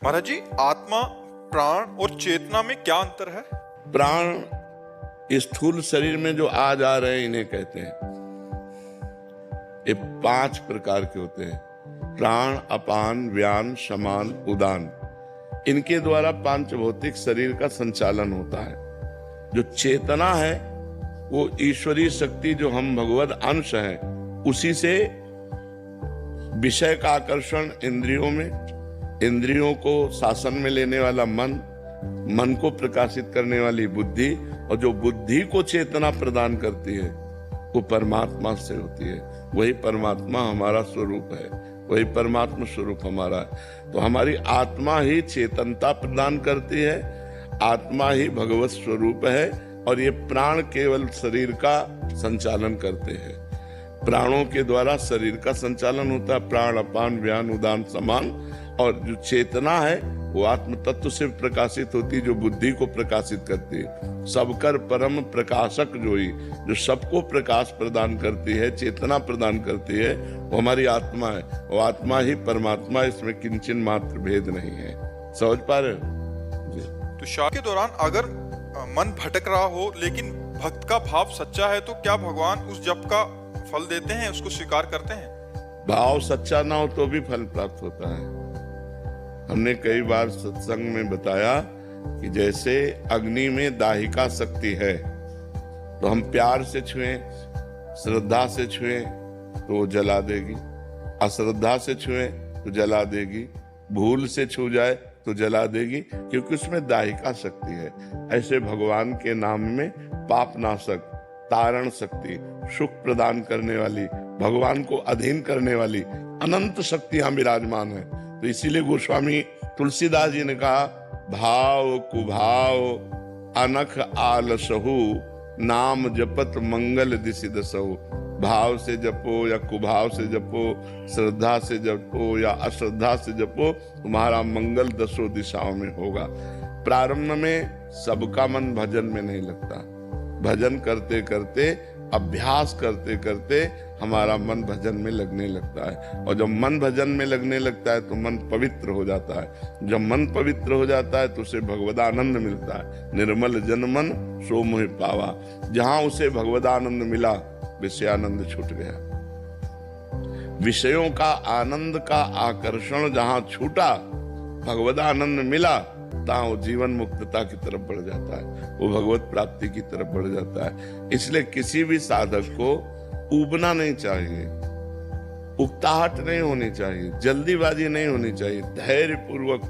महाराज जी, आत्मा, प्राण और चेतना में क्या अंतर है? प्राण स्थूल शरीर में जो आज आ रहे हैं इन्हें कहते हैं। ये 5 प्रकार के होते हैं: प्राण, अपान, व्यान, समान, उदान। इनके द्वारा पांच भौतिक शरीर का संचालन होता है। जो चेतना है वो ईश्वरीय शक्ति, जो हम भगवद अंश हैं, उसी से विषय का आकर्षण इंद्रियों में, इंद्रियों को शासन में लेने वाला मन, मन को प्रकाशित करने वाली बुद्धि, और जो बुद्धि को चेतना प्रदान करती है वो परमात्मा से होती है। वही परमात्मा हमारा स्वरूप है, वही परमात्मा स्वरूप हमारा है। तो हमारी आत्मा ही चेतनता प्रदान करती है, आत्मा ही भगवत स्वरूप है, और ये प्राण केवल शरीर का संचालन करते हैं। प्राणों के द्वारा शरीर का संचालन होता है, प्राण, अपान, व्यान, उदान, समान। और जो चेतना है वो आत्म तत्व से प्रकाशित होती है, जो बुद्धि को प्रकाशित करती है। सबकर परम प्रकाशक जो सबको प्रकाश प्रदान करती है, चेतना प्रदान करती है, वो हमारी आत्मा है। वो आत्मा ही परमात्मा, इसमें किंचन मात्र भेद नहीं है। समझ पा रहे हो? तो शादी के दौरान अगर मन भटक रहा हो लेकिन भक्त का भाव सच्चा है, तो क्या भगवान उस जप का फल देते हैं, उसको स्वीकार करते हैं? भाव सच्चा ना हो तो भी फल प्राप्त होता है। हमने कई बार सत्संग में बताया कि जैसे अग्नि में दाहिका शक्ति है, तो हम प्यार से छुएं, श्रद्धा से छुएं तो वो जला देगी, अश्रद्धा से छुएं तो जला देगी, भूल से छू जाए तो जला देगी, क्योंकि उसमें दाहिका शक्ति है। ऐसे भगवान के नाम में पाप नाशक, तारण शक्ति, सुख प्रदान करने वाली, भगवान को अधीन करने वाली अनंत शक्तियां विराजमान है। तो इसीलिए गोस्वामी तुलसीदास जी ने कहा, भाव कुभाव अनख आलसहु, नाम जपत मंगल दिसि दसहु। भाव से जपो या कुभाव से जपो, श्रद्धा से जपो या अश्रद्धा से जपो, तुम्हारा मंगल दसों दिशाओं में होगा। प्रारंभ में सबका मन भजन में नहीं लगता, भजन करते करते, अभ्यास करते करते हमारा मन भजन में लगने लगता है। और जब मन भजन में लगने लगता है तो मन पवित्र हो जाता है। जब मन पवित्र हो जाता है तो उसे भगवदानंद मिलता है। निर्मल जन मन सो मोहि पावा। जहां उसे भगवदानंद मिला, विषयानंद छूट गया। विषयों का आनंद का आकर्षण जहां छूटा, भगवदानंद मिला, वो जीवन मुक्तता की तरफ बढ़ जाता है, वो भगवत प्राप्ति की तरफ बढ़ जाता है। इसलिए किसी भी साधक को ऊबना नहीं चाहिए, उकताहट नहीं होनी चाहिए, जल्दीबाजी नहीं होनी चाहिए, धैर्य पूर्वक